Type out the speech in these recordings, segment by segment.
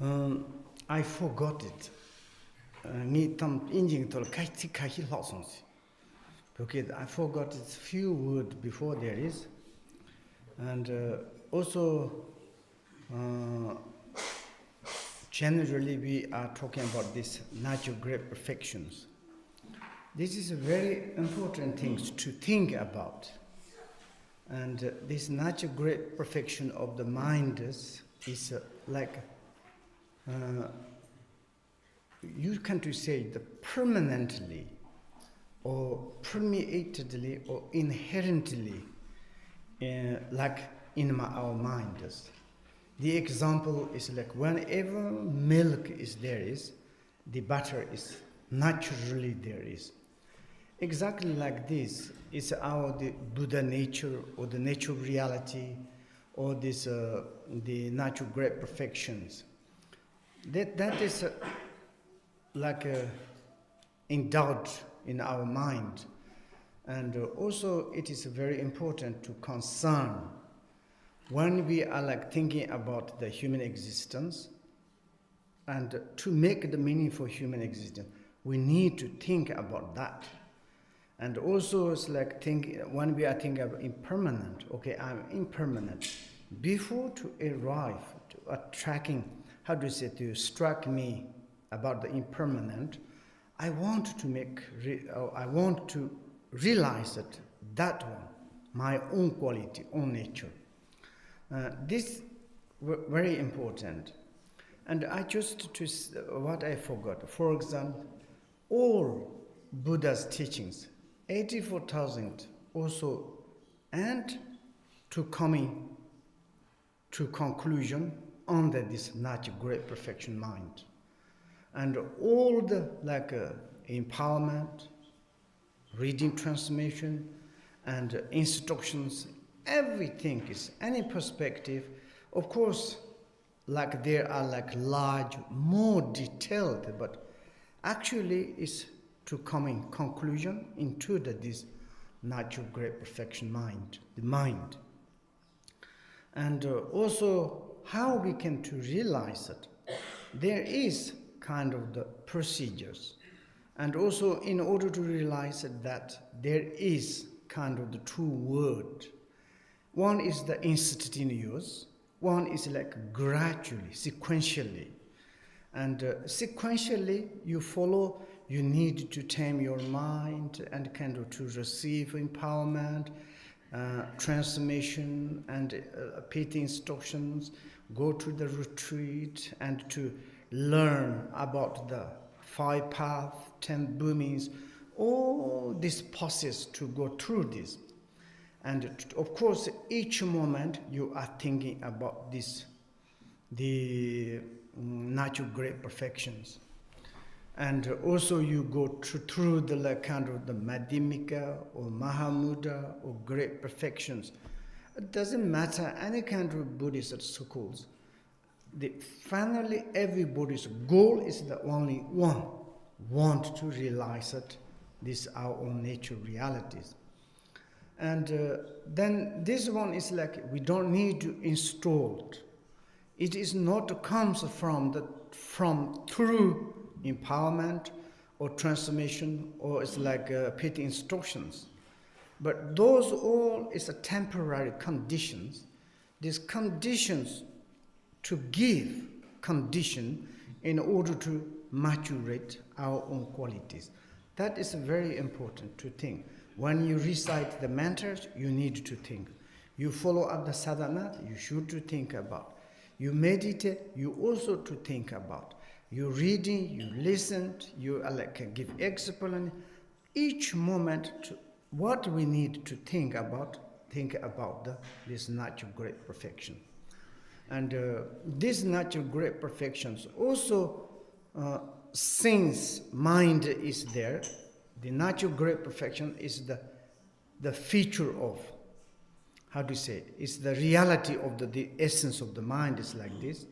I forgot it. Ni tam injing tol kai ti kai hi lao song si. Because I forgot its few words before there is. And also, generally we are talking about this natural great perfections. This is a very important thing to think about. And this natural great perfection of the mind is like, you can say the permanently or permeatedly or inherently like in our minds. The example is like whenever milk is there is, the butter is naturally there is. Exactly like this is the Buddha nature or the natural reality or this the natural great perfections. That is like endowed in our mind. And also it is very important to concern when we are like thinking about the human existence and to make the meaning for human existence, we need to think about that. And also it's like when we are thinking about impermanent, okay, I'm impermanent. Before to arrive to tracking, to strike me about the impermanent, I want to realize that one, my own quality, own nature. This very important. And I just what I forgot. For example, all Buddha's teachings, 84,000 also, and to coming to conclusion under this natural great perfection mind. And all the empowerment, reading transformation, and instructions, everything is any perspective. Of course, there are large, more detailed, but actually is to coming conclusion into this natural great perfection mind, the mind. And also how we can to realize it. There is kind of the procedures. And also in order to realize that there is kind of the true word. One is the instantaneous, one is gradually, sequentially. And sequentially you follow, you need to tame your mind and kind of to receive empowerment, transformation and repeat instructions, go to the retreat and to learn about the 5 paths, 10 boomings, all this process to go through this. And of course, each moment you are thinking about this, the natural great perfections. And also you go through the kind of the Madhyamika or Mahamudra or great perfections. It doesn't matter any kind of Buddhist schools. Finally, everybody's goal is the only one, want to realize it, these our own nature realities. And then this one is we don't need to install it. It is not comes from through empowerment or transformation, or it's pit instructions. But those all is a temporary conditions. These conditions to give condition in order to maturate our own qualities. That is very important to think. When you recite the mantras, you need to think. You follow up the sadhana, you should to think about. You meditate, you also to think about. You reading, you listen, you give explanation. Each moment, what we need to think about this natural great perfection. And this natural great perfections also, since mind is there, the natural great perfection is the feature of, it's the reality of the essence of the mind is like this.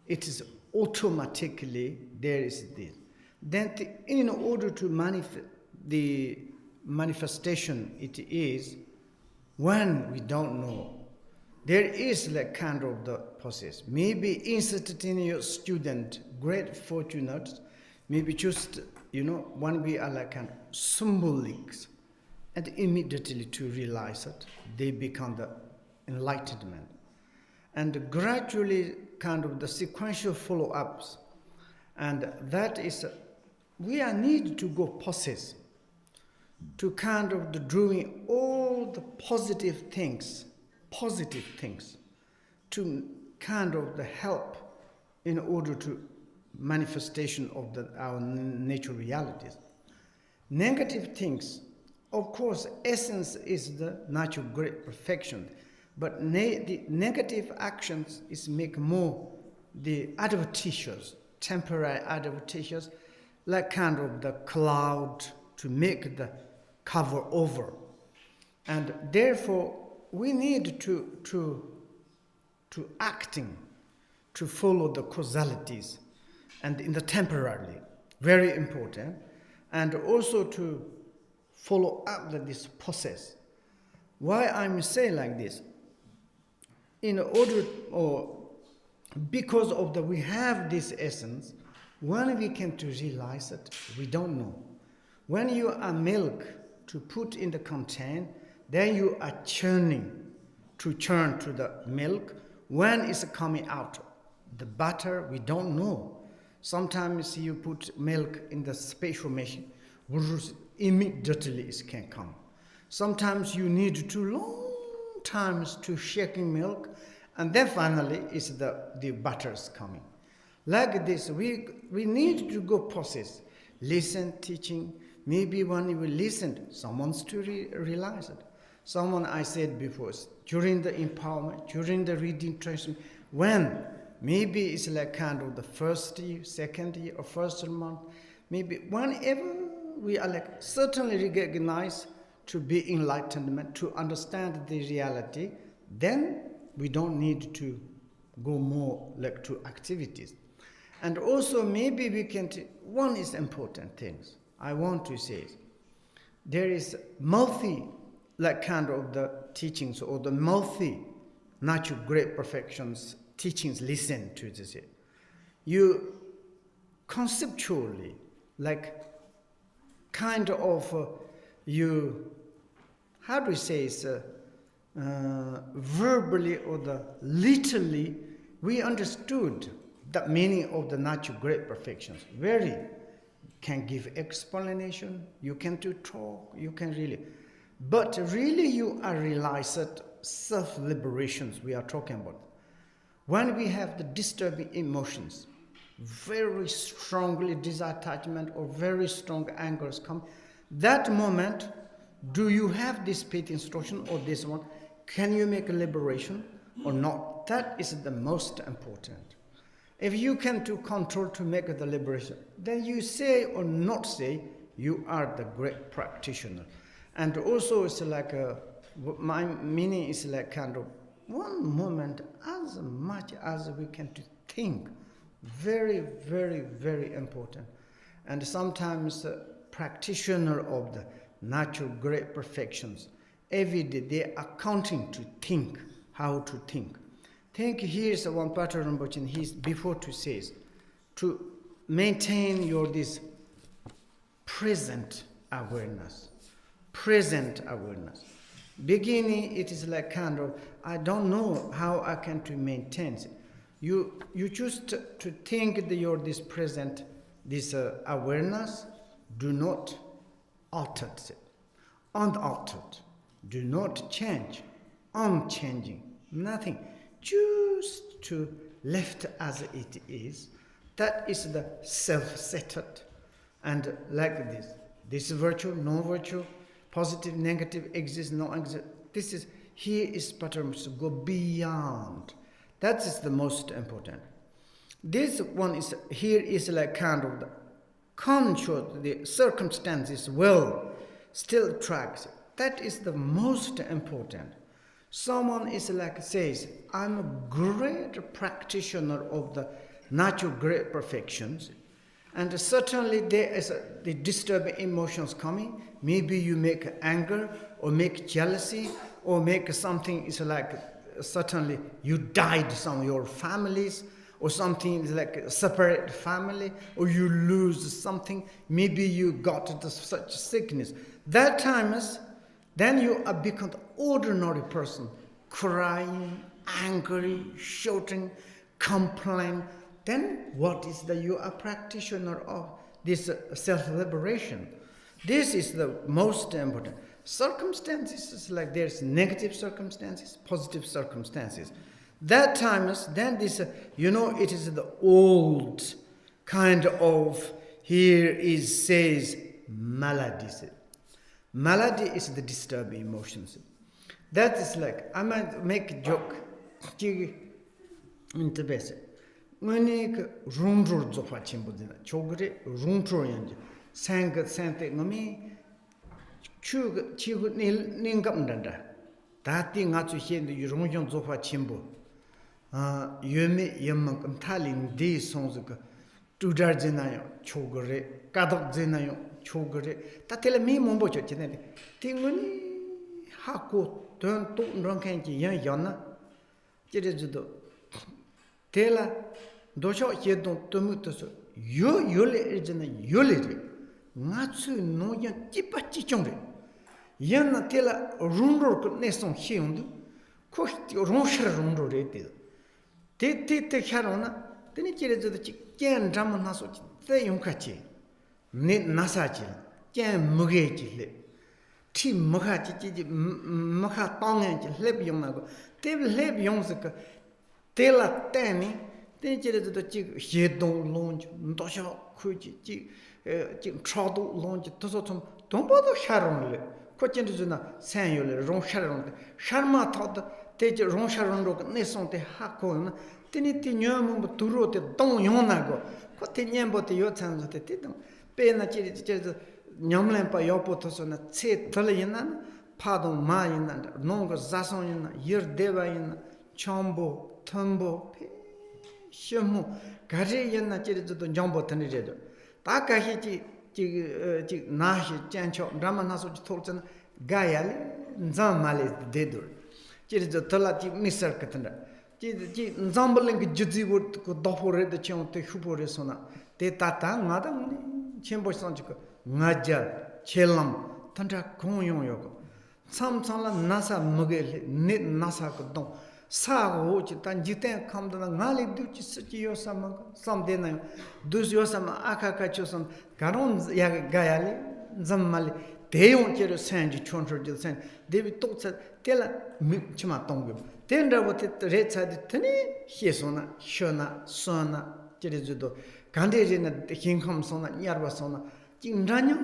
It is automatically, there is this. Then in order to manifest the manifestation, it is when we don't know. There is kind of the process. Maybe insert in your student, great fortunate, maybe just, when we are like kind of symbolics, and immediately to realize it, they become the enlightenment. And gradually kind of the sequential follow-ups. And that is, we are need to go process to kind of the doing all the positive things, to kind of the help in order to manifestation of our natural realities. Negative things, of course, essence is the natural great perfection, but the negative actions is make more the adventitious, temporary adventitious, like kind of the cloud to make the cover over. And therefore, we need to acting, to follow the causalities, and in the temporarily, very important, and also to follow up this process. Why I'm saying like this? In order, or because of we have this essence, when we can to realize it, we don't know. When you are milk to put in the container, then you are churning to churn to the milk. When it's coming out, the butter, we don't know. Sometimes you put milk in the special machine, immediately it can come. Sometimes you need too long times to shaking milk, and then finally it's the butters coming. Like this, we need to go process, listen, teaching. Maybe when you listen, someone's to realize it. Someone I said before, during the empowerment, during the reading translation, when maybe it's like kind of the first year, second year, or first month, maybe whenever we are like certainly recognize to be enlightenment, to understand the reality, then we don't need to go more like to activities. And also maybe we can, one is important things I want to say, there is multi like kind of the teachings or the multi natural great perfections teachings listen to this. You conceptually like kind of you, how do you say it's verbally or the literally we understood the meaning of the natural great perfections. Very can give explanation, you can do talk, you can really, but really you are realized self-liberations we are talking about. When we have the disturbing emotions, very strongly disattachment or very strong angers come, that moment, do you have this paid instruction or this one? Can you make a liberation or not? That is the most important. If you can to control to make the liberation, then you say or not say, you are the great practitioner. And also it's like, my meaning is like kind of one moment as much as we can to think. Very, very, very important. And sometimes practitioner of the natural great perfections, every day they are counting to think, how to think. Think here's Wangpo Patrul Rinpoche, he's before to says, to maintain your this present awareness. Present awareness. Beginning, it is like kind of, I don't know how I can to maintain it. You just to think that your this present, this awareness, do not alter it, unaltered. Do not change, unchanging, nothing. Just to left as it is. That is the self-centered. And like this. This virtue, no virtue, positive, negative, exist, no exist. This is, here is pattern to go beyond. That is the most important. This one is, here is like kind of the conscious, the circumstances will still tracks. That is the most important. Someone is like says, I'm a great practitioner of the natural great perfections, and certainly there is the disturbing emotions coming. Maybe you make anger or make jealousy or make something is like certainly you died some of your families, or something like a separate family, or you lose something, maybe you got such sickness. That time is, then you are become an ordinary person, crying, angry, shouting, complain. Then what is that you are a practitioner of this self-liberation? This is the most important. Circumstances is like there's negative circumstances, positive circumstances. That time is, then this, it is the old kind of, here is says, maladies. Malady is the disturbing emotions. That is like, I might make a joke. In the best. When you rundro zofa chimbudina, chogre rundro yanji, sang sante ngami, chug chigu ningam danda. That thing at you hear the runjon zofa chimbu. Yume yamang talin de songs to Darjinayo, chogre, kadok zinayo, chogre. Tatela me mumbo chene. Tinguni hako turn to rankanji yan yana. Jerejudo. Tela dosho yedon tumutus yole ejana yole natsu no yan chipachi chongre yana tela rundo neson hiundu ko ronshra rundo rete te harona teni jerejudo ken drama naso te yonkachi ne nasachi ken mugechi le ti makachi maka tongen leb yonnago te leb yonsuka Tela teni, then you do the jig don't launch, Dosha Kuji, jig trottle launch, Tosotum, don't bother Sharon. Cochinduna, Samuel, Ron Sharon, Sharma thought they Ron Sharon, Nesson, the Hakon, Tinitium, Turote, Don Yonago, Cotinyambo to your times at the Titum, Pena Nyamlampa Yopotosona, Tse Talianan, Pardon Mayan, and Nongo Zason, Yer Devayan, Chombo. Tumbo, Shamu, Gajian, Jumbo Tanijedo. Takahi, Nashi, Jancho, Ramanaso Tolton, Gayal, Zamali, Dedur. Jid the Talati, Mr. Katanda. Zambaling Judzi would go dopore the chon to Huporesona. De Tata, Madam Chimbo Sanjico, Naja, Chelam, Tanta Konyon Yoko. Some Sala Nasa Mugel, Nit Nasa Kodon. Sago tan jiten come to the Nali Duchi Sitio some dinner, does your some Akakachoson, Garon Gayali, Zamali, they won't get a sandy chonter to the sand. David talks at Tela Chimatongum. Then there was the red side Tani, Hiesona, Shona, Sona, Jerizudo, Candidina, the Kingcom Sona, Yarvasona, Jindanyo,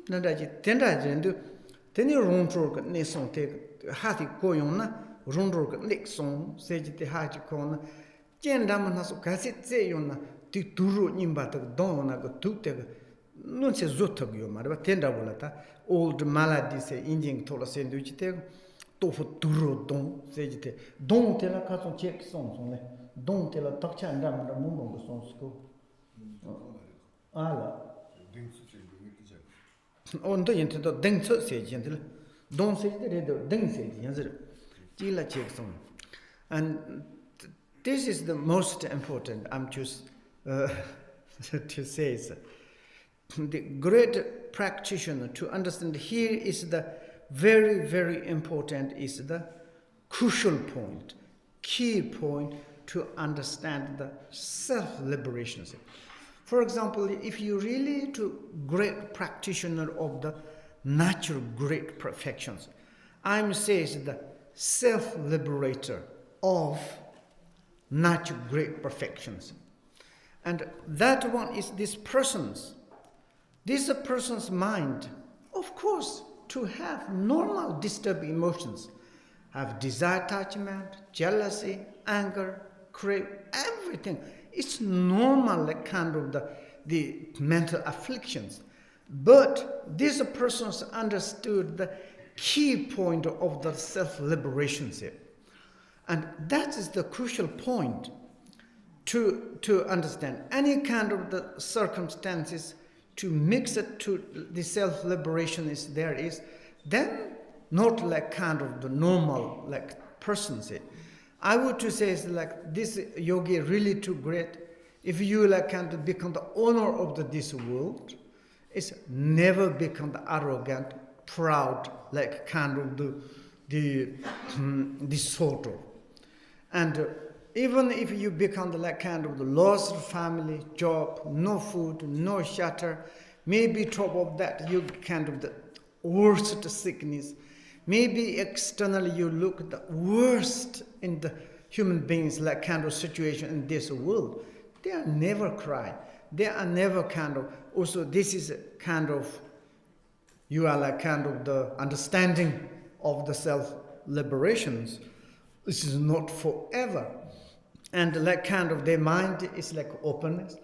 Nadaji, Tendajendu, Teni Rontrok, Nason take Hati Koyona. Rundro Nixon, Sage the Hachicona, Jen Damanas, Cassit Zayona, Tituru Nimbata, Dona, Tutek, non se Zotagio, Madame Tenda Volata, old maladies, Indian tola sandwich, Tofu Turo Don, Sage, Don tell a cat on check songs only, Don't tell a touch and damn the moon of the song school. Allah. On the into Deng Sage, gentle. Don't say the Deng Sage, and this is the most important, I'm just to say, the great practitioner to understand here is the very, very important, is the crucial point, key point to understand the self-liberation. For example, if you really to great practitioner of the natural great perfections, I'm saying the self-liberator of natural great perfections. And that one is this person's mind, of course, to have normal disturbing emotions, have desire, attachment, jealousy, anger, crave, everything. It's normal, like kind of the mental afflictions. But this person's understood the key point of the self-liberation here. And that is the crucial point to understand. Any kind of the circumstances to mix it to the self-liberation is there is, then not like kind of the normal like persons here. I would to say is like this yogi really too great. If you like kind of become the owner of this world, it's never become the arrogant, proud, like kind of the sort of. And even if you become the like kind of the lost family, job, no food, no shelter, maybe top of that you kind of the worst sickness. Maybe externally you look the worst in the human beings like kind of situation in this world. They are never cry. They are never kind of, also this is kind of, you are like kind of the understanding of the self-liberations. This is not forever. And like kind of their mind is like openness,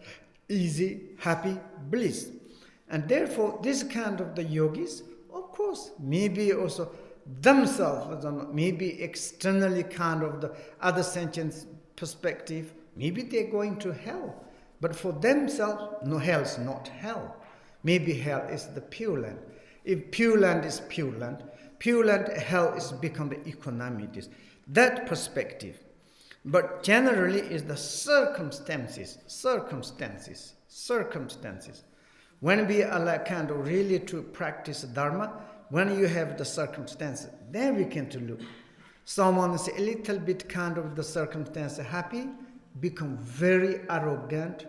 easy, happy, bliss. And therefore this kind of the yogis, of course, maybe also themselves, maybe externally kind of the other sentient perspective, maybe they're going to hell. But for themselves, no, hell is not hell. Maybe hell is the Pure Land. If Pure Land is Pure Land, hell is become the economics. That perspective. But generally is the circumstances. When we are like kind of really to practice Dharma, when you have the circumstances, then we can to look. Someone is a little bit kind of the circumstance happy, become very arrogant,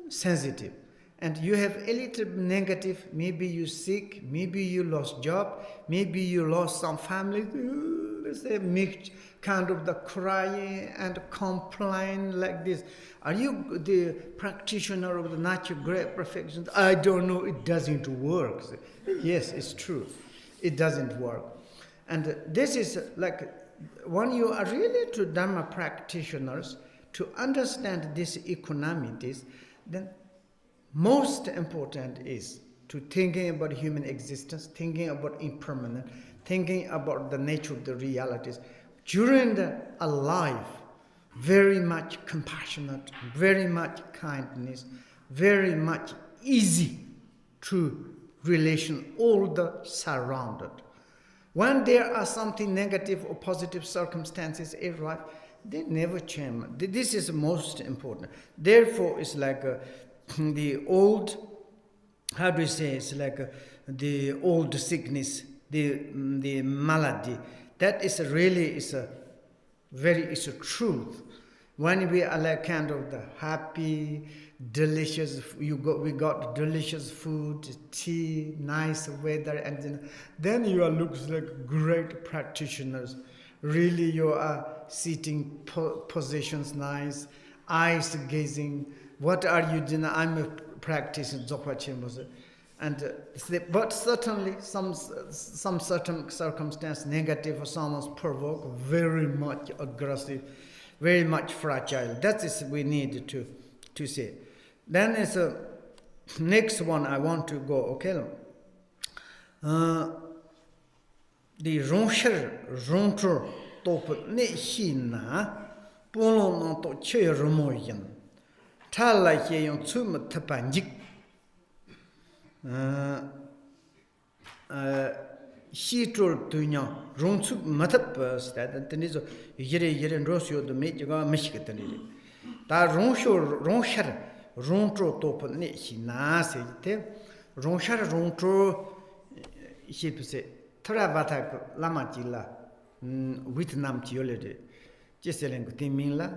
sensitive. And you have a little negative, maybe you sick, maybe you lost job, maybe you lost some family, let's say mixed kind of the crying and complain like this. Are you the practitioner of the natural great perfection? I don't know, it doesn't work. Yes, it's true. It doesn't work. And this is like, when you are really to Dharma practitioners, to understand this economics, then most important is to thinking about human existence, thinking about impermanent, thinking about the nature of the realities. During the alive, very much compassionate, very much kindness, very much easy to relation, all the surrounded. When there are something negative or positive circumstances in life, they never change. This is most important. Therefore, it's like the old, how do you say, it's like the old sickness, the malady. That is really is a truth. When we are like kind of the happy, delicious, we got delicious food, tea, nice weather, and then you are looks like great practitioners. Really, you are sitting positions nice, eyes gazing. What are you doing? I'm practicing Dzogchen. And but certainly some certain circumstance negative or someone's provoke very much aggressive, very much fragile. That is we need to say. Then is next one I want to go. Okay. The roncher top ne hina polon to che romoyen. Tala he yon tsum tapanjik. Shitur tunya rongsu matap that is yere rosio the major mishkatani. Ta ronshar rontro top ne hinase ronshar rontro shipse Travata Lamajilla Vietnam Tiolede Jesseling Timila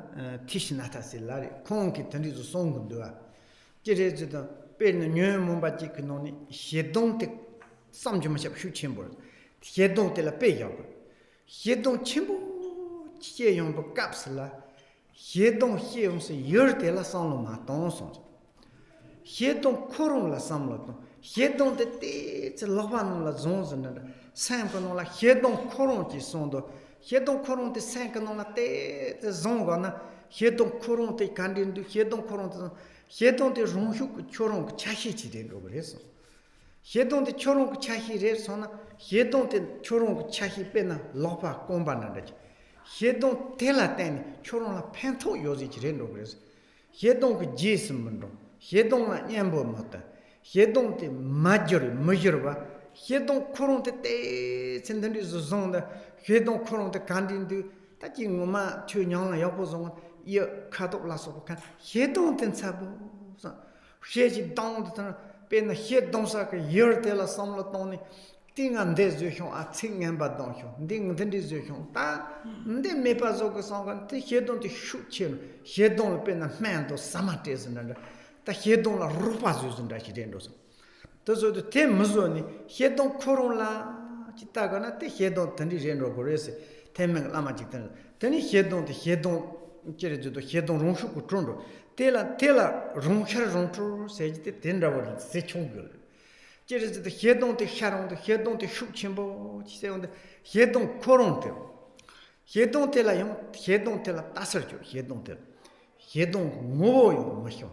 Tishnata Silari Konki Tanizo Songundua Jerez the Pen New Mumbajik Noni Hedonte Samjumashap Shuchimbor Hedonte la Payog Hedon Chimbo Cheyon Capsula Hedon Heons Yurte la Sanloma Tonson Hedon Corum la Samlot Hedon de Tate Lavan la Zons and Sam la Hedon Coronti Sondo Hedon Coronti sank on la Tate Zongana Hedon Coronti Candid Hedon Coronti Hedon de Ronjuk Choron Chahichi de Gobreso Hedon de Choron Chahi Resona Hedon de Choron Chahi Pena Lopa Combanage Hedon Telaten Choron la Pento Yosich Renogres Hedon Jason Mundo Hedon la Yambo Mata Hedon de Majorva Hedon Coronte Sendis Zonda Hedon Coronte Candid Taki ngoma chu nyang la yapo zong ye khatok la so kan he dong ten sa bo sa she ji dong de pe na he dong sa ke yer te la sam la tong ni ting an de zo hyong a ching ngam ba dong hyong ding den de zo hyong ta nde me pa zo ko song kan te he dong de shu chen he dong pe na man do sama te zin na ta he dong la ru pa zo zin da chi den do so to zo de te mo zo ni he dong koron la chi ta ga na te he dong den ri ren ro go re se 태명 라마 직전 되니 해동도 해동 제래도 해동 롱슈고 존도 때라 롱샤 롱투 세지데 된다고 세총글 제래도 해동도 샤롱도 해동도 슈침보 지세운데 해동 코롱데 해동 때라 용 해동 때라 따설죠 해동 때 해동 뭐요 뭐쇼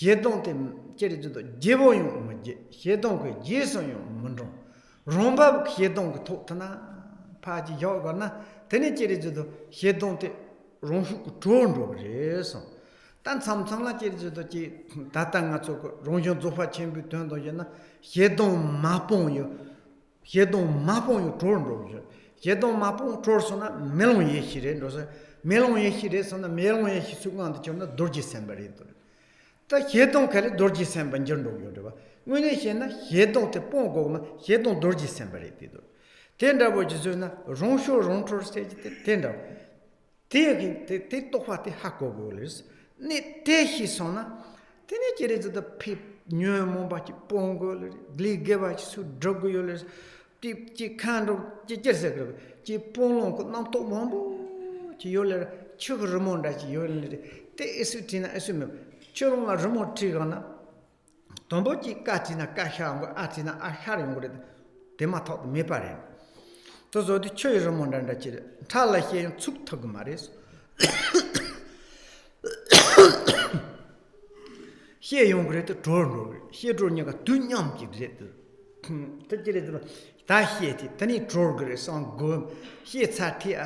해동 때 제래도 제보요 뭐제 해동 그 예선요 문종 롬바 해동 그 토트나 파지 요거나 되네지리도 해동때 롱슈고 존도 그래서 단 삼성라 지리도 지 다땅가 쪽 롱존 조파 챔비 된도 있나 해동 마뽕요 존도 해동 마뽕 조르서나 멜롱 예시래 그래서 멜롱 예시래서나 멜롱 예시 수강한테 좀더 돌지 셈버리도 다 해동 칼이 돌지 셈번 전도요 봐 왜냐 해나 해동때 뽕고만 해동 돌지 셈버리도 Tenda bojizuna ronsho rontor stage tenda. Te tohate hakogolis. Ne te hisona. Tene jerez the pip new mombachi pongol, gligevach su drogoyolis, ti kando, jersegro, ti polon, nam to mombo, ti yoler, chug remonda, ti yoler, te esutina assume. Churunga remot trigana. Tombochi katina kashango, atina asharing, temata me pare. 저도 최저 mondan다 지 탈라해 축탁 말이스 해용 그래도 조르 해조냐가 둔념기 그랬더 뜻지래도 다 해티 તની 조르 그래서 고 해차티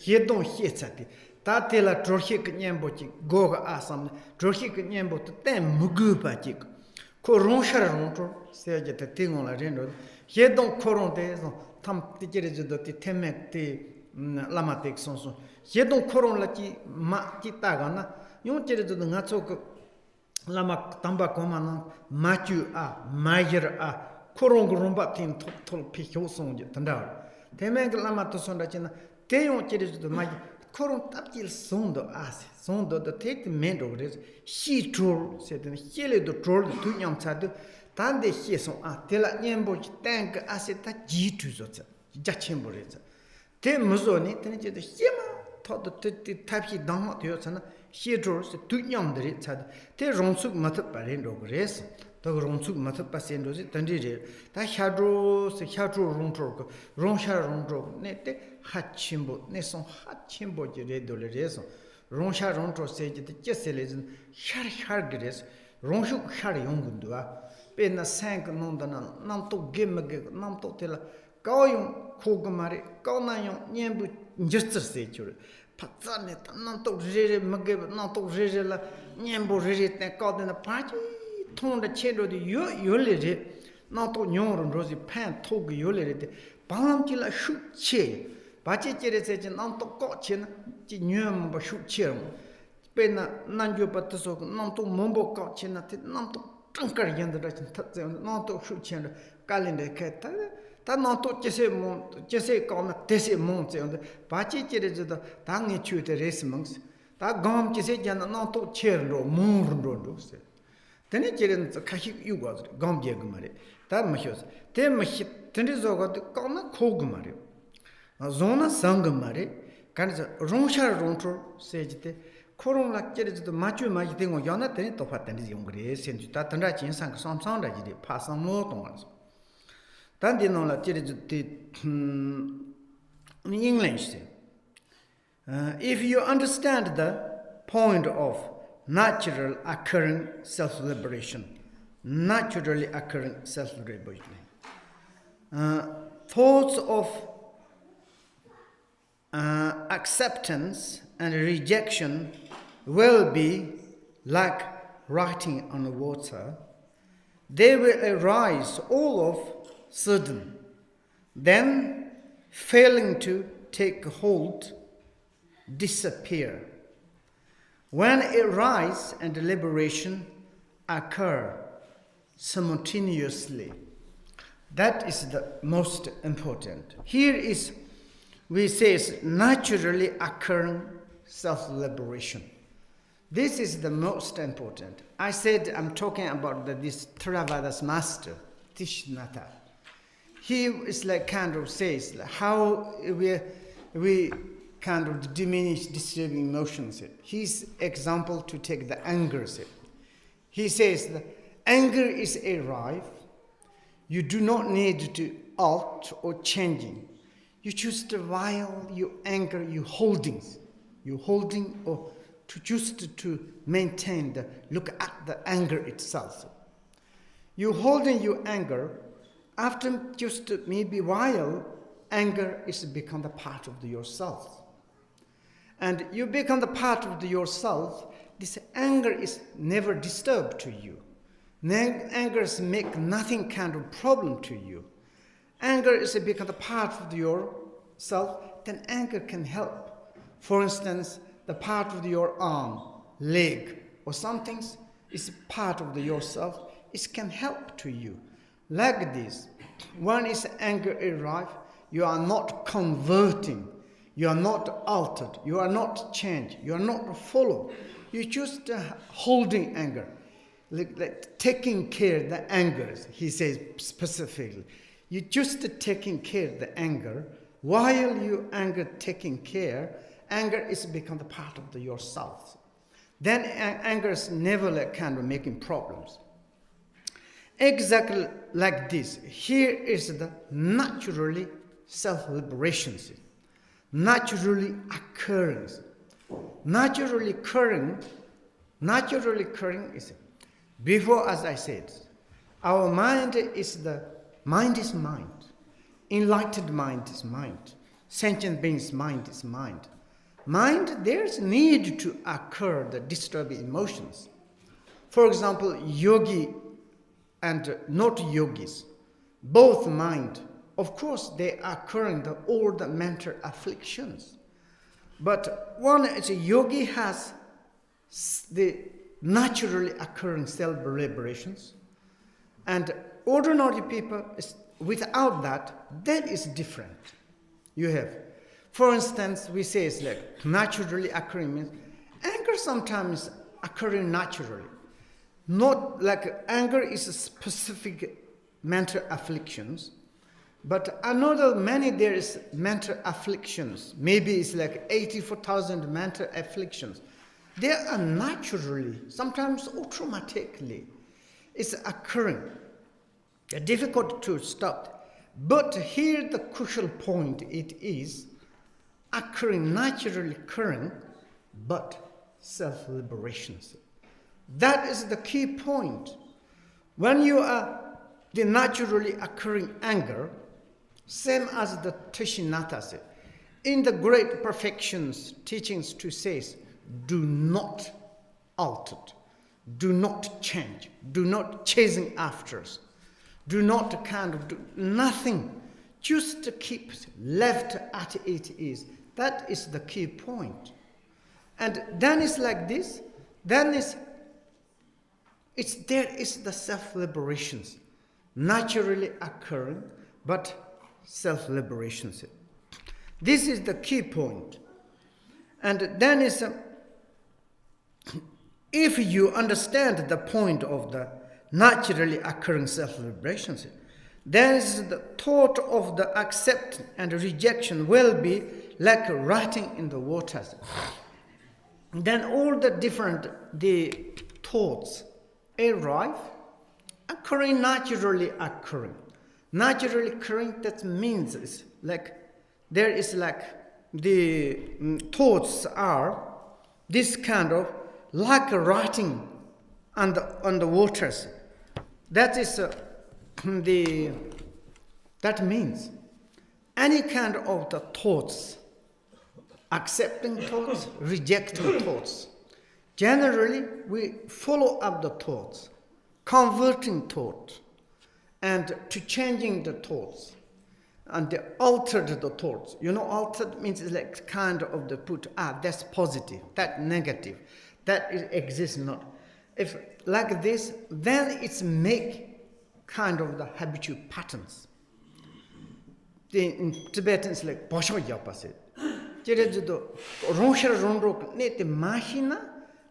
해동 해차티 다텔라 조르히 그냥보지 고가 아삼 조르히 그냥보도 때 무그바지 코롱샤롱토 세제때 띵올라 렌도 해동 코롱데서 탐 티제르즈도 티 테메티 라마텍 손소 해동 코론라치 마치 따가나 용제르즈도 나초크 라마 담바 코마나 마추 마이저 코롱 롬바틴 톨 피효송제 단다 테메 라마토 손다치나 테용 제르즈도 마이 코론 탑질 손도 아세 손도 테트 멘도 그래서 시트롤 세든 힐레도 트롤 두냠 차도 단데 희송 tel라 냠보지 땡크 아세타 지투조자 자침보레자 테 무조니 테네제도 희마 토도 탑시 담마 되었잖아 시드로스 두냠들이 차 테 롱숙 마트 바렌도 그래서 더 롱숙 마트 파센도지 단디제 다 샤드로스 롱트로 롱샤 롱트로 네테 하침보 네송 하침보지 레돌레서 롱샤 롱트로 세지데 제셀레진 샤르 그래서 롱숙 샤르 용군도아 pena sank nondana nam to gemage nam to tela kaoyum khogmare kaonayo nyembu njester se chur patsane nam to rere mage nam to rere la nyembu rere te kaodena pachi tonda chendo de yole re nam to nyor rozi pan tog yole re de bam kila shu che bache chere se nam to ko chen ji nyem ba shu che pena nanjo patso nam to mombo ko chen te nam to Tankar yandra non to shuchen calendar keta ta non to jese kona tese mon zende bachi jere da dangi chute resmongs ta gom jese jan non to cherlo murndo se tene jere kahi yugo gom je gumare ta machos te machi tene zogo kona kogumare zona sangumare kan ronsha ronto sejite 코로나 깨르지도 마주 마지 된거 연하더니 또 봤더니 용그리 센주 다 던라 진상 삼상다 지리 파상모 동안서 단디노라 깨르지도 in English if you understand the point of naturally occurring self-liberation thoughts of acceptance and rejection will be like writing on the water. They will arise all of sudden. Then, failing to take hold, disappear. When a rise and liberation occur simultaneously, that is the most important. Here is, we say, is naturally occurring self-liberation. This is the most important. I said I'm talking about this Theravada's master, Tishnata. He is like kind of says how we kind of diminish disturbing emotions. His example to take the anger. He says that anger is a arrive. You do not need to alter or changing. You choose to while you anger, you holding or to just to maintain the look at the anger itself. You holding your anger, after just maybe while anger is become the part of yourself. And you become the part of yourself, this anger is never disturbed to you. Anger is make nothing kind of problem to you. Anger is become the part of yourself, then anger can help. For instance, the part of your arm, leg, or something is part of yourself, it can help to you. Like this, when is anger arrive, you are not converting, you are not altered, you are not changed, you are not follow. You just holding anger, like taking care of the anger, he says specifically. You just taking care of the anger. While you anger taking care, anger is become the part of yourself. Then anger is never like kind of making problems. Exactly like this. Here is the naturally self-liberation. Naturally occurring. Naturally occurring is, before as I said, our mind is mind. Enlightened mind is mind. Sentient being's mind is mind. Mind, there's need to occur the disturbing emotions. For example, yogi and not yogis, both mind, of course they are occurring all the mental afflictions. But one is a yogi has the naturally occurring self-liberations, and ordinary people, without that is different. You have, for instance, we say it's like naturally occurring means anger sometimes occurring naturally. Not like anger is a specific mental afflictions, but another many there is mental afflictions. Maybe it's like 84,000 mental afflictions. They are naturally, sometimes automatically, it's occurring. They're difficult to stop. But here the crucial point, it is occurring, naturally occurring, but self-liberation. That is the key point. When you are the naturally occurring anger, same as the Tishinata said, in the great perfections teachings to say, do not alter, do not change, do not chasing after us, do not kind of do nothing, just to keep left at it is. That is the key point. And then it's like this, then there is the self-liberations naturally occurring, but self-liberations. This is the key point. And then is, if you understand the point of the naturally occurring self-liberations, then the thought of the acceptance and rejection will be like writing in the waters. Then all the different thoughts arrive, occurring, naturally occurring. Naturally occurring, that means it's like there is like the thoughts are this kind of like writing on the waters. That is that means any kind of the thoughts, accepting thoughts, rejecting thoughts. Generally, we follow up the thoughts, converting thoughts, and to changing the thoughts. and they altered the thoughts. Altered means it's like kind of the put, that's positive, that negative, that exists not. If like this, then it's make kind of the habitual patterns. In Tibetan, it's like Bosho Yapase. Jerejudo, Ronshar Rondrok, Nete Mahina,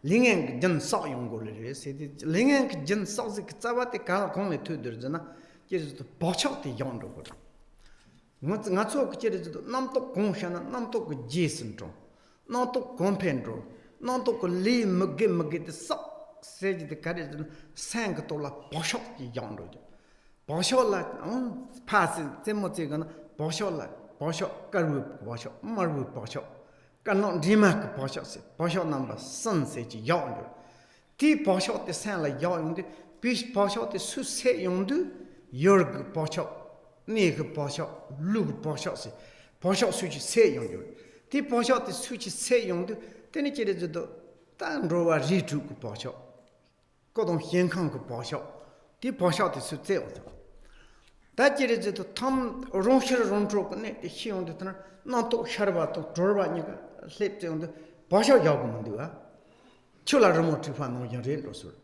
Lingeng Jan Sa Yongol, said Lingeng Jan Sazik Tzavate Kalakone Tudurjana, Jerejudo Bosho the Yondo. Natso Jerejudo, Namto Konshana, Namto Jason, Namto Compendro, Namto Lee Mugim the Sok, said the Kadijan, Sankatola Bosho the Yondo. Bosho like on passing Timothy gonna Bosho like. Bosho, Karup, Bosho, Maru Bosho, cannot Dimak Bosho, Bosho number, Sun says yonder. T Bosho the sound like yonder, Bish Bosho the Susse yondu, Yorg Bosho, Nig Bosho, Lug Bosho, Bosho switch say yonder. T Bosho the switch say yonder, then it is the Tanroa Rituk Bosho, Godon Yankang Bosho, T Bosho the Sutte. That is the Tom Ronshar Rondrok, the she on the not to Sharbato, Dorba, slept on the Bosho Yagumundua, Chula Remotifano Yanrosu.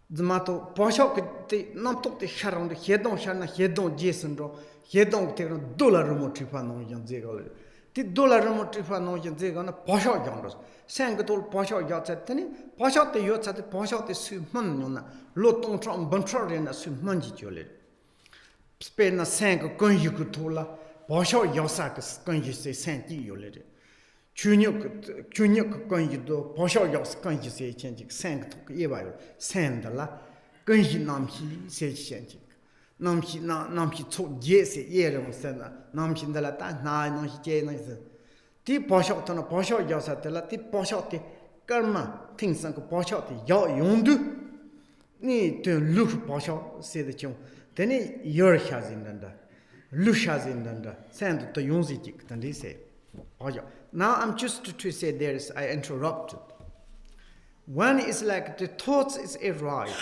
The Mato Bosho, the not to the Shar on the Hedon Shana, Hedon Jason, Hedon take a dollar Remotifano Yanzego. The dollar Remotifano Yanzego, Bosho Yandros, Sangatol Bosho Yatsatani, Bosho the Yots at the Bosho the Suman, Loton Tron Buntrorian as Sumanjitulet. Spena sank Gunyu Tola, Bosho Yosak, Gunju say Santi Yolid. Chunyuk Gunyu do, Bosho Yos Gunju say Chantic, sank to Evail, Sandala, Gunji Namhi say Chantic. Namhi took yes, Yerum Senda, Namhin de la Tana, no Hijay. Deep Bosho on a Bosho Yosatella, deep Bosho Karma, things like Bosho, Yaw Yundu. Need to look Bosho, say the chum. Then your has in Danda, Lush has in Danda, send to Yunzitik, then they say. Now I'm just to say there is, I interrupted. One is like the thoughts is arrived.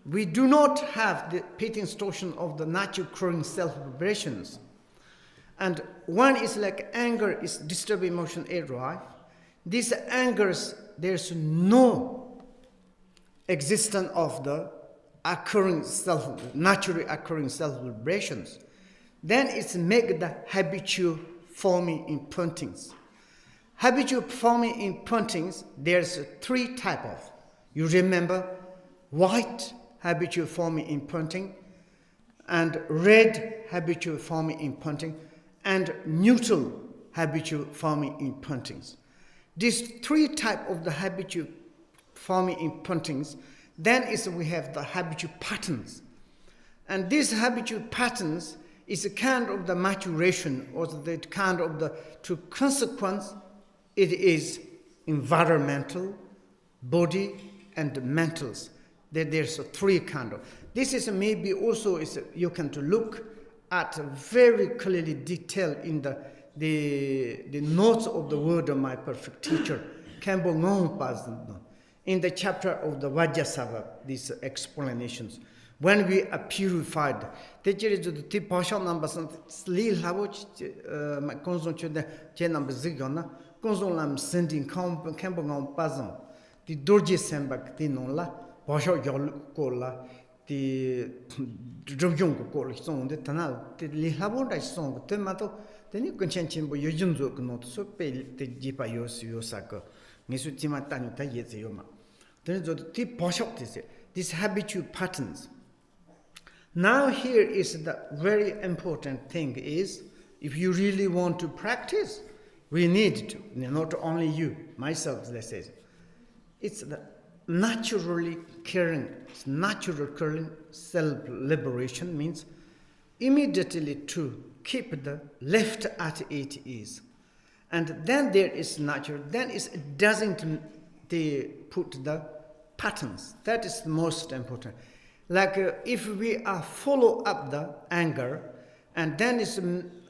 We do not have the pitting distortion of the natural occurring self-vibrations. And one is like anger is disturbed emotion arrive. These angers, there's no existence of the naturally occurring self-vibrations, then it's make the habitual forming imprintings. Habitual forming imprintings, there's three type of. You remember white habitual forming imprinting, and red habitual forming imprinting, and neutral habitual forming imprintings. These three type of the habitual forming imprintings. Then we have the habitual patterns. And these habitual patterns is a kind of the maturation or the kind of the true consequence. It is environmental, body, and mentals. There's a three kind of. This is maybe also you can to look at very clearly detailed in the notes of the word of my perfect teacher, Kembo Ngong in the chapter of the Vajrasava, these explanations. When we are purified, the Pasha numbers and Lil Havoch, Consul Chenam Zigona, Consulam sending Campbell Pazon, the Dorji Sembak, the Nola, Pasha Yolukola, the Drobjong Kol song, the Tanal, the Lihavonda song, Tomato, then you can change him by your Junzok not so pay the Jipa Yosaka, Misutima Tanita Yezoma. Then the tip Pasha these habitual patterns. Now here is the very important thing is, if you really want to practice, we need to, not only you, myself, let's say, it's the naturally occurring self-liberation means immediately to keep the left at it is. And then there is natural, then it doesn't they put the patterns. That is most important. Like if we are follow up the anger, and then it's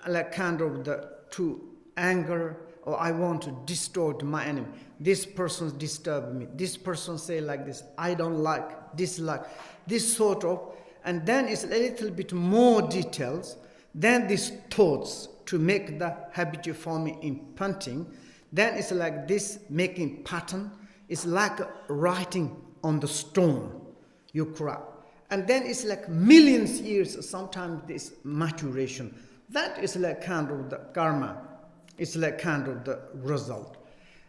like kind of the to anger, or I want to distort my enemy. This person disturbed me. This person say like this. I don't like, dislike, this sort of. And then it's a little bit more details. then these thoughts to make the habitual forming in punting, then it's like this making pattern. It's like writing on the stone, you cry. And then it's like millions years, sometimes this maturation. That is like kind of the karma. It's like kind of the result.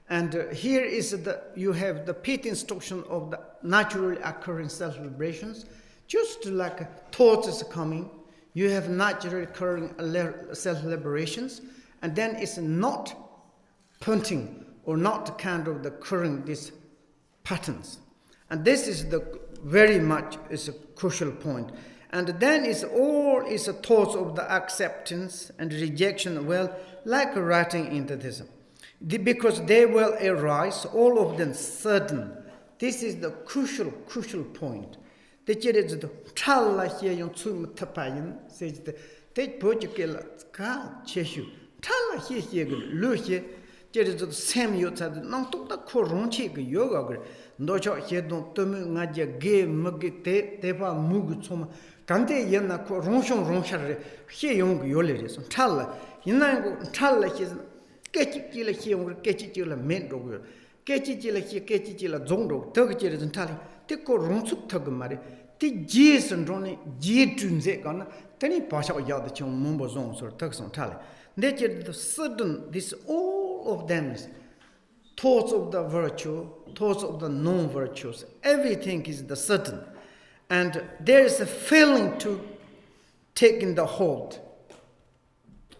And here is you have the pit instruction of the naturally occurring self-liberations. Just like thoughts is coming, you have naturally occurring self-liberations, and then it's not punting or not kind of the occurring these patterns. And this is the very much is a crucial point. And then it's all is a thoughts of the acceptance and rejection, well, like writing into this. Because they will arise, all of them sudden. This is the crucial point. The is the tala here yung tsum tapayin, says the take pojukela ka cheshu. Tala here lu here, there is the same yota, not to the koronchi yoga. No shot here don't tumu naja gay mugite, deva mugutsuma. Kante yena ronshon ronshare, here young yoleris. Tala, yinango tala his. Ketchila here, ketchila mendo, ketchila here, ketchila zondo, turkish and tally, take a ronsuk tugmari, take G's and Ronnie, G tunze gonna, then pass out yard the chum mumbo zones or turks on tally. Nature the sudden, this all of them thoughts of the virtue, thoughts of the non-virtues, everything is the sudden. And there is a failing to taking the hold,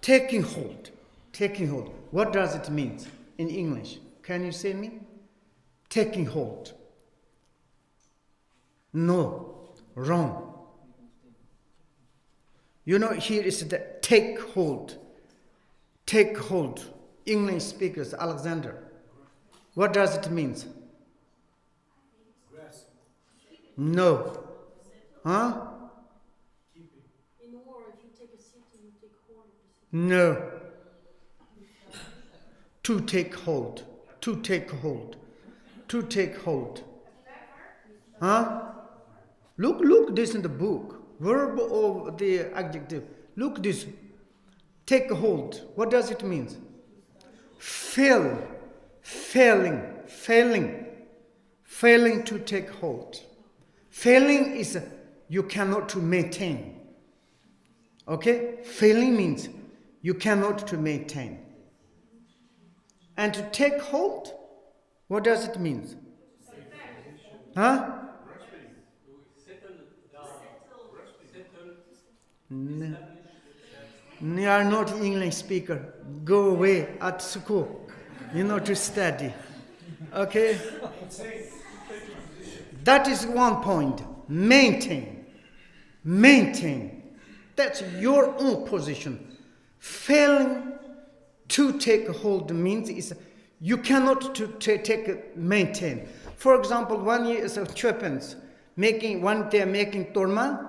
taking hold. What does it mean in English? Can you say me? Taking hold. No, wrong. You know, here is the take hold. Take hold. English speakers, Alexander. What does it mean? No. Huh? In war, if you take a city, you take hold of the city. No. To take hold. Huh? Look this in the book. Verb of the adjective. Look this. Take hold. What does it mean? Failing to take hold. Failing is you cannot to maintain. Okay? Failing means you cannot to maintain. And to take hold, what does it mean? Huh? No. You are not English speaker. Go away at school. You know to study. Okay? That is one point. Maintain. That's your own position. Failing to take hold means is you cannot maintain. For example, one year is a weapons one day making torma.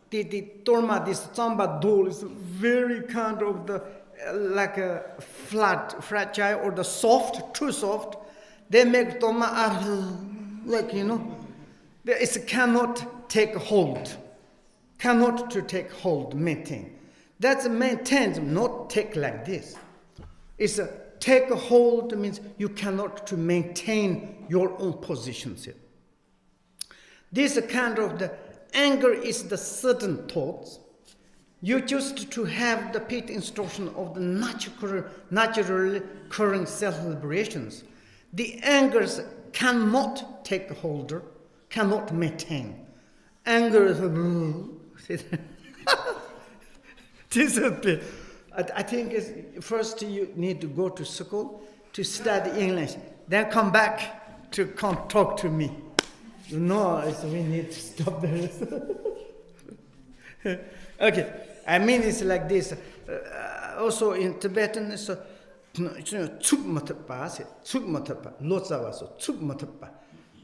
The torma, this samba doll is very kind of the like a fragile or the soft, too soft. They make torma like it cannot take hold. Cannot to take hold, maintain. That's maintain, not take like this. It's a take a hold means you cannot to maintain your own positions. This kind of the anger is the certain thoughts. You just to have the pit instruction of the naturally occurring self-liberations. The angers cannot take hold, cannot maintain. Anger is disappear. I think first you need to go to school to study English, then come back to come talk to me. No, we need to stop there. Okay, I mean it's like this. Also in Tibetan, it's tsuk matapa, tsuk matapa, lotsawa so tsuk matapa.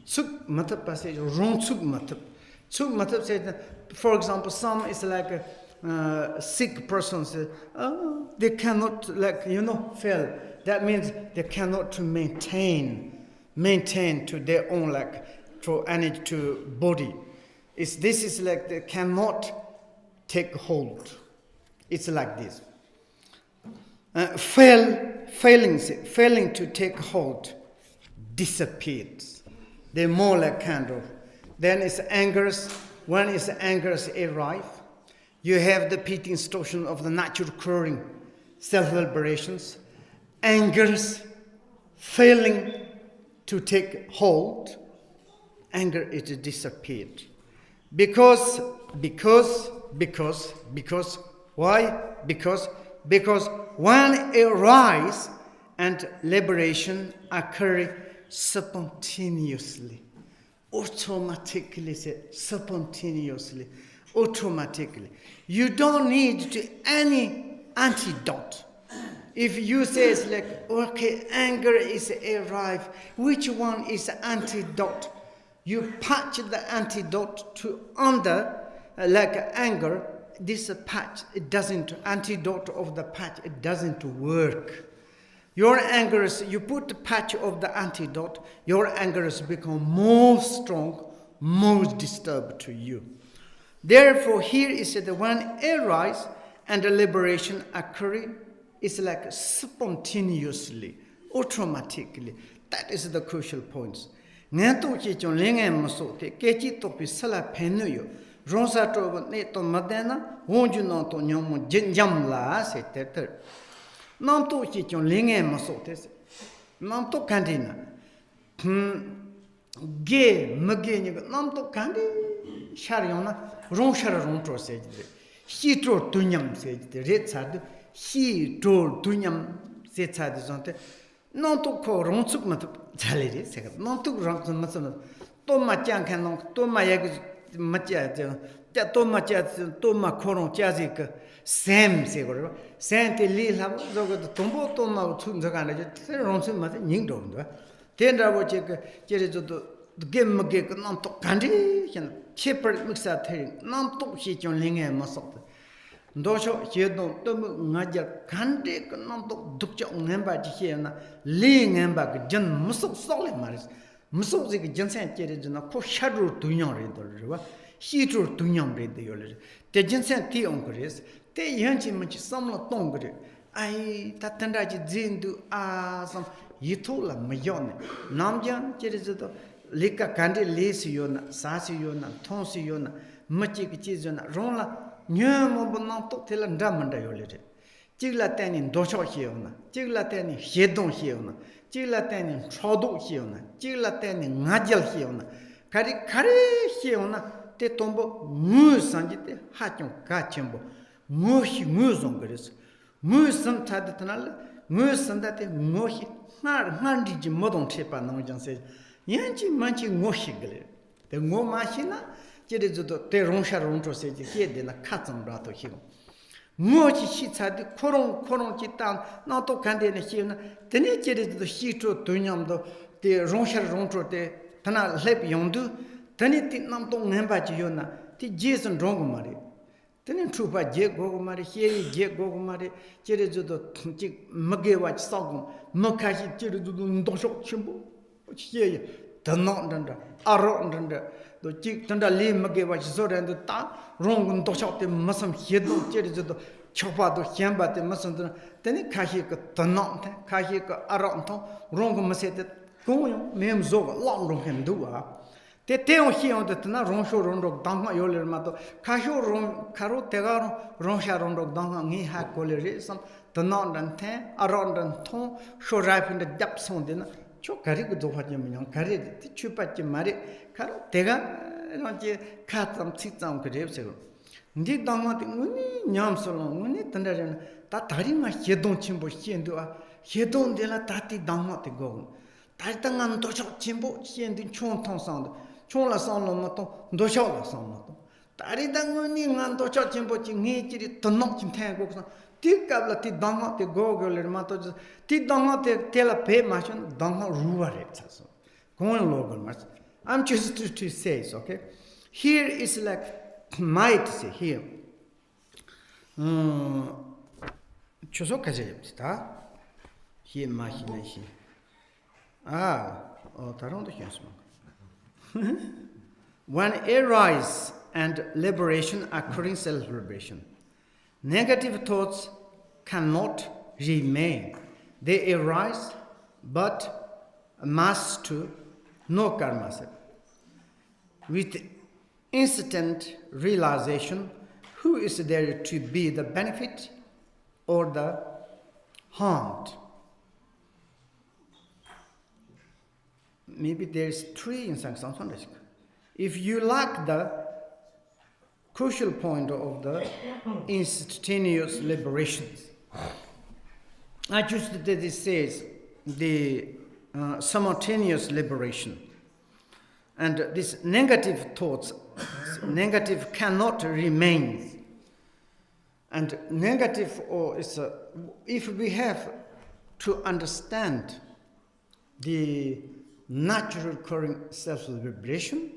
Tsuk matapa says wrong tsuk matapa. Tsuk matapa says, for example, some is like a sick person says, oh, they cannot fail. That means they cannot to maintain to their own to energy to body. This is like they cannot take hold. It's like this. Failing to take hold dissipates. They're more like candle. Then it's angers. When is angers arrive, you have the pit distortion of the natural occurring self-liberations. Angers failing to take hold, anger is disappeared. Because why? Because when it arises and liberation occur spontaneously, automatically. You don't need any antidote. If you say it's like, okay, anger is arrived, which one is antidote? You patch the antidote to under, like anger, this patch, it doesn't, antidote of the patch, it doesn't work. Your anger is, you put the patch of the antidote, your anger has become more strong, more disturbed to you. Therefore, here is that when arise and the liberation occurring, it's like spontaneously, automatically. That is the crucial points. Ronsa to neto madena, won't you not on your jam la, said the non to hit your lingam masotes, non to cantina. Gay, Magin, non to candy, Shariona, Ronshara Rontro said. He told Tunyam, said the red side, he told Tunyam, said Sadizonte, non to call Ronsuk Salary, second, non to Ronson Mason, Toma Jankan, Toma Yag. Macha, Toma Chat, Toma Coron Chazik, Sam Segor, Santi Lila, the Tombo Toma Tunzagana, Ronson Mother, Yingdom. Tender would check the game McGick, non to candy, cheaper mix at hearing, non to hit your ling and muscle. Dosho, here don't Naja candy, non to Dukja Namba Chiana, ling and back, Jan Muscle Solid Maris. Musozik Jensen Cheridina, Co Shadow Tunyon read the river, he drew Tunyon read the Yoler. The Jensen tea on Chris, they yanchi much some tongre. I Tatandaji Zindu some Yitola Mayone. Namjan Cherizito, Lika Kandi Lesiona, Sasiona, Tonsiona, Machik Chizona, Rola, Nyamobanato Telandamanda Yoler. Jiglaten in Dosho Hiona, Jiglaten in Hedon Hiona. Jiglaten Chodo Hiona, Jiglaten Najal Hiona, Kari Hiona, Te Tombo, Musanjite, Hatyon Kachimbo, Muhi Muzongaris, Musan Tadatanal, Musandate, Mohi, Nandi Modon Chepa, Nojan says, Yanchi Manchi Moshigler, the Mo Machina, Jerizo, Te Ronsha Ronto says, here then a Katzam Brato Hill. Mochi Shitsad, Koron Chitan, not to Candina Hina, the nature is the Shito Tunyam, the Ronsha Ronto, the Tana Lep Yondu, Taniti Namto Nambachiona, the Jason Drongomari. Then Trupa Jek Gogomari, here Jek Gogomari, Jerizo, Magewach Sogum, Mokashi Jerizo Dosho Chimbo, here, the not under, Aro under. The chick tunda lim magewach zora and the ta wrong doshot the musum hedo jerizo chopa do hiamba the musum then kahika tanot kahika aronto wrong maset going mem zoga long room do te teo here the tana ronsho rondo dama yoler mato kasho rom karo tegaro ronsha rondo dama ni ha colere some tanon and ten around and ton show ripe in the depths on dinner. Chokari do what you mean, carry the chupachi mari, caro, tega, not yet cut some sits on graves. Indeed, don't want yam so long, when it under that tarima, he don't chimbo, he and do a he don't de la tati down what to go. Tartangan dosho chimbo, she and the chon ton sound, chola sound on moto, doshola sound moto. Taridanguni and dosho chimbo, ching, to knock in tango. Tikabla ti danga te gogol mato ti danga te tela pay machine danga ruare so going local much. I'm just to say okay. Here is like might say here. Choso kaje ta here machine here. Tarondo hiensma. When arise and liberation occurring self-liberation. Negative thoughts cannot remain. They arise, but mass to no karma. With instant realization, who is there to be the benefit or the harmed? Maybe there is three instances. If you lack the crucial point of the instantaneous liberations, I choose that this says the simultaneous liberation. And these negative thoughts, negative cannot remain. And negative, or is if we have to understand the natural occurring self-liberation,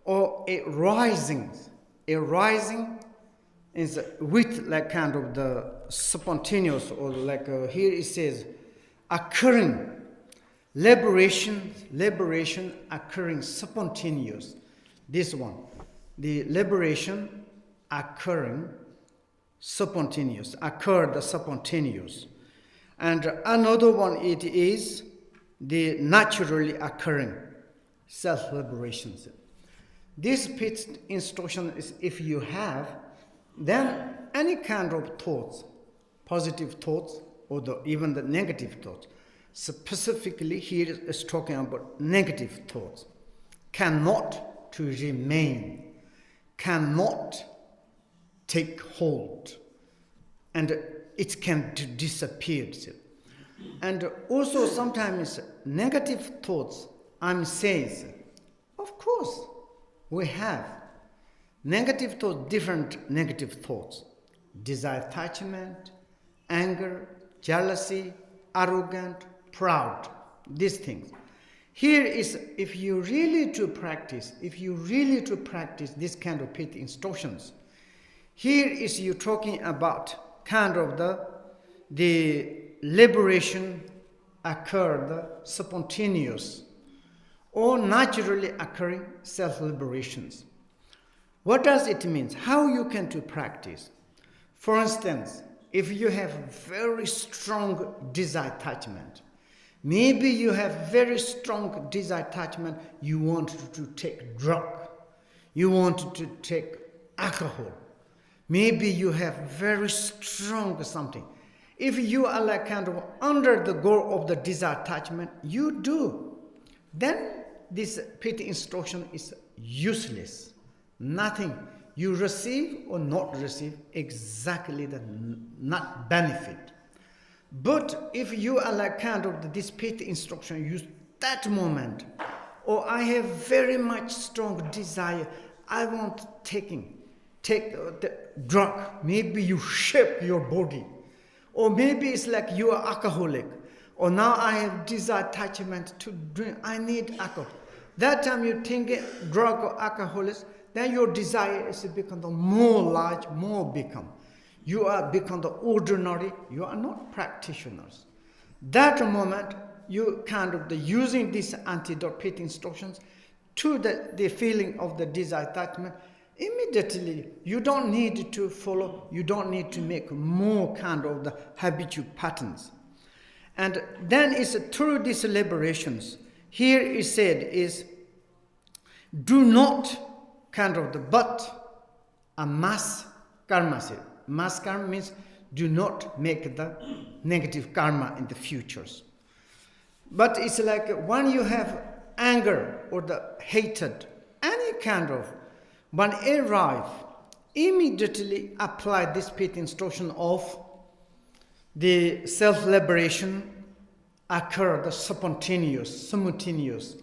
or a rising is with like kind of the spontaneous, or like here it says occurring liberation occurring spontaneous. This one, the liberation occurring spontaneous, occurred spontaneous. And another one, it is the naturally occurring self-liberations. This fifth instruction is if you have, then any kind of thoughts, positive thoughts or even the negative thoughts, specifically here is talking about negative thoughts, cannot to remain, cannot take hold, and it can disappear. And also sometimes negative thoughts, I'm saying, of course, we have negative thoughts, different negative thoughts, desire, attachment, anger, jealousy, arrogant, proud, these things. Here is, if you really to practice this kind of pit instructions, here is you talking about kind of the liberation occurred spontaneous or naturally occurring self-liberations. What does it mean? How you can to practice? For instance, if you have very strong desire attachment, maybe you have very strong desire attachment, you want to take drug, you want to take alcohol, maybe you have very strong something. If you are like kind of under the goal of the desire attachment, you do, then this pit instruction is useless. Nothing. You receive or not receive exactly the not benefit. But if you are like kind of this pit instruction, use that moment, or I have very much strong desire, I want take the drug, maybe you shape your body. Or maybe it's like you are alcoholic, or now I have desire attachment to drink, I need alcohol. That time you think drug or alcoholics, then your desire is to become the more large, more become. You are become the ordinary, you are not practitioners. That moment, you kind of using these antidote pit instructions to the feeling of the desire attachment, immediately, you don't need to follow, you don't need to make more kind of the habitual patterns. And then it's through these liberations, here is said is, do not kind of but a mass karma. Mass karma means do not make the negative karma in the futures. But it's like when you have anger or the hatred, any kind of, when arrive, immediately apply this pit instruction of the self-liberation occur, the spontaneous, simultaneous,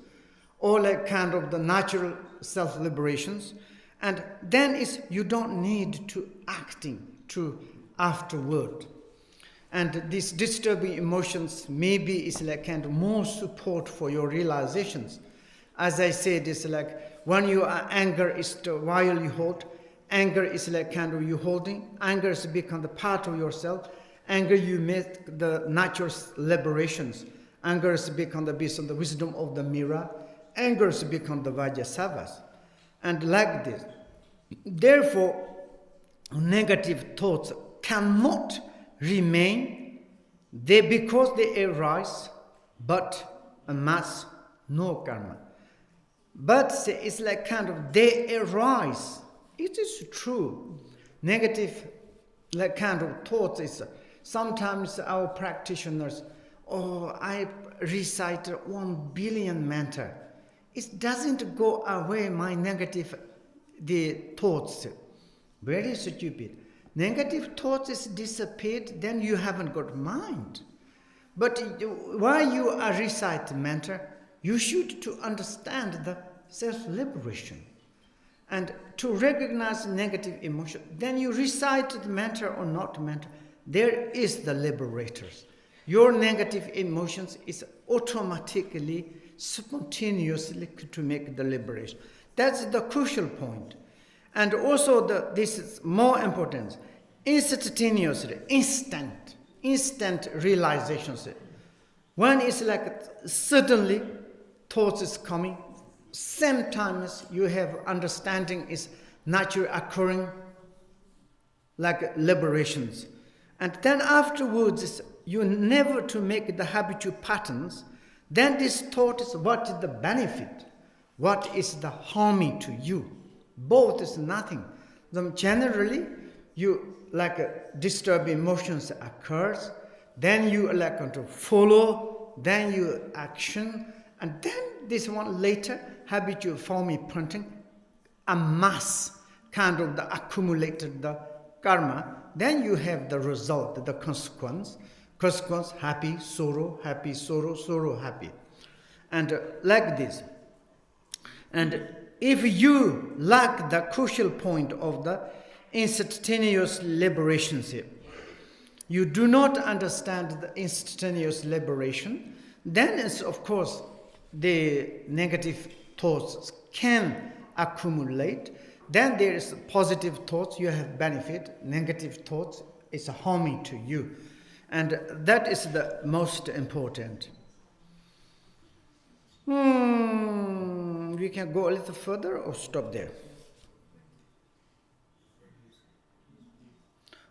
or like kind of the natural self-liberations. And then is you don't need to acting to afterward. And these disturbing emotions maybe is like kind of more support for your realizations. As I said, it's like when you are anger is the while you hold, anger is like kind of you holding, anger is become the part of yourself, anger you make the natural liberations, anger is become the based on the wisdom of the mirror, anger is become the Vajrasavas. And like this, therefore, negative thoughts cannot remain there because they arise, but amass no karma. But it's like kind of they arise. It is true. Negative like kind of thoughts is sometimes our practitioners, I recite 1 billion mantra. It doesn't go away my negative the thoughts. Very stupid. Negative thoughts is disappeared, then you haven't got mind. But while you are reciting mantra, you should to understand the self-liberation. And to recognize negative emotion, then you recite the mantra or not mantra, there is the liberators. Your negative emotions is automatically, spontaneously to make the liberation. That's the crucial point. And also this is more important, instantaneously, instant realizations. When it's like suddenly thoughts is coming, same time as you have understanding is naturally occurring like liberations. And then afterwards, you never to make the habitual patterns, then this thought is what is the benefit, what is the harming to you. Both is nothing. Then generally, you like disturb emotions occurs, then you like to follow, then you action, and then this one later, habitual forming printing, amass kind of the accumulated the karma, then you have the result, the consequence, happy, sorrow, sorrow, happy. And like this. And if you lack the crucial point of the instantaneous liberation, you do not understand the instantaneous liberation, then it's of course the negative thoughts can accumulate. Then there is positive thoughts, you have benefit. Negative thoughts is harming to you. And that is the most important. We can go a little further or stop there.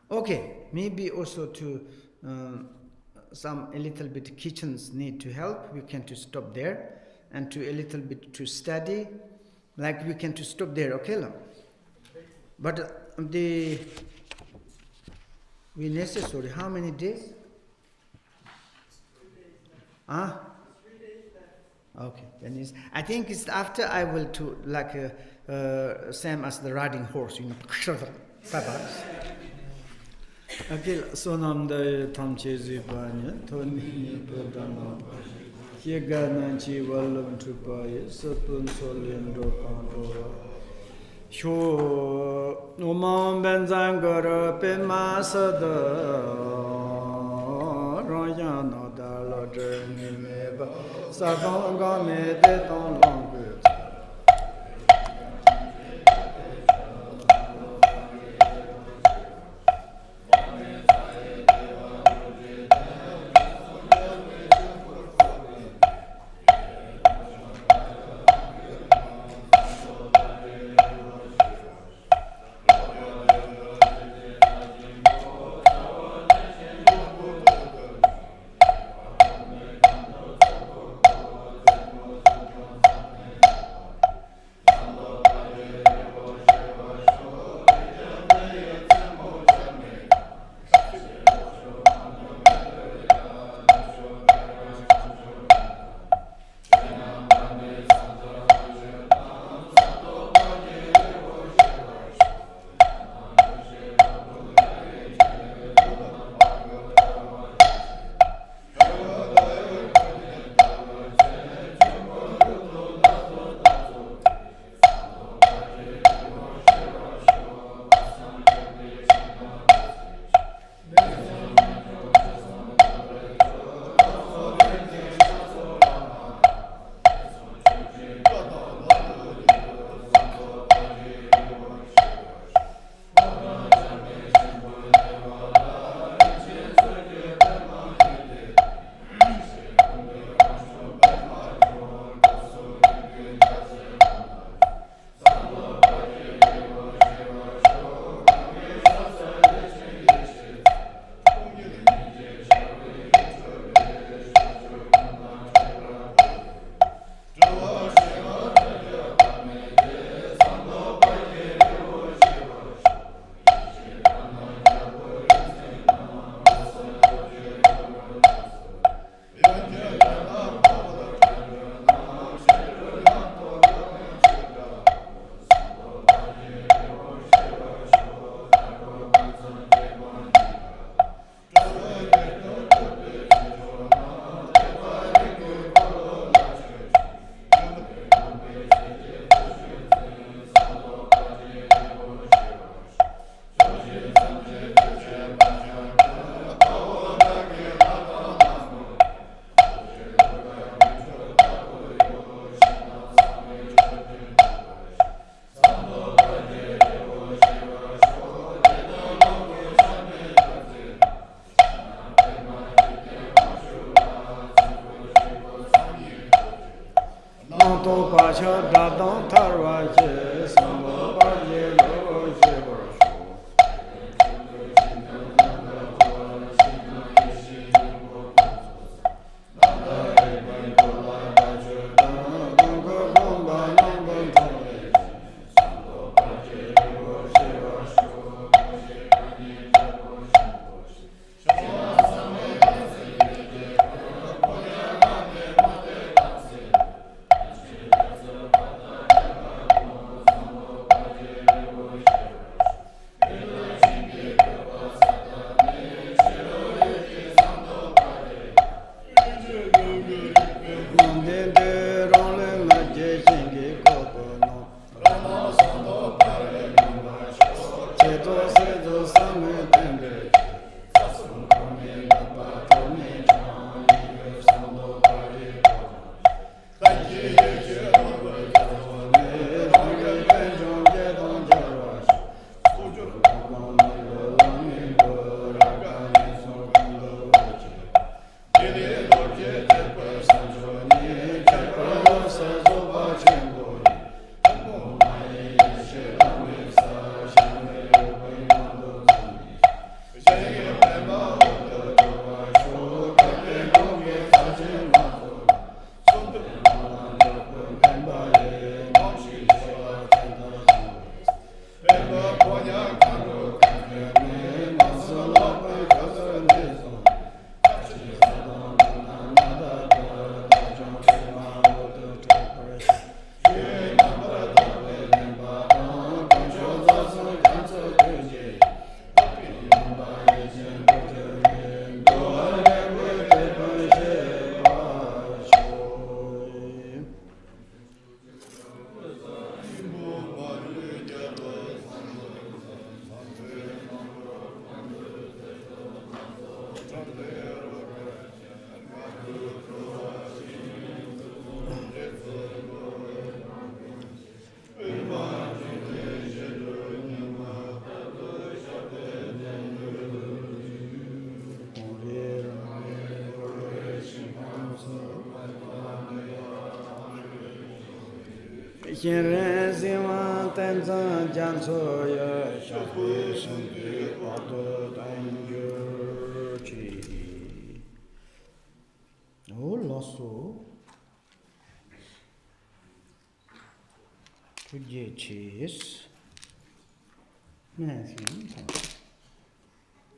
Okay, maybe also to a little bit kitchens need to help. We can to stop there and to a little bit to study. Like we can to stop there, okay? But we necessary, how many days? 3 days left. Okay, then is I think it's after I will to like same as the riding horse, Okay, so nam the tamche zipanya, Tony Pradana, Yegananchi Wallam Tupai, Sapun Solindo Pandora. Sho Umam Benzangara Pemasada Royana Dala Nimeba Saganga Mede Don Longue.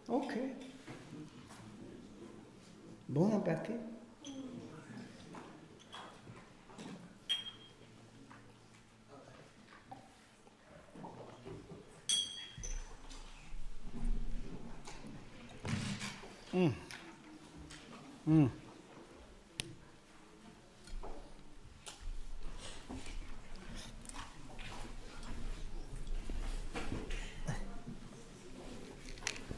Okay. Bon appétit. Mm.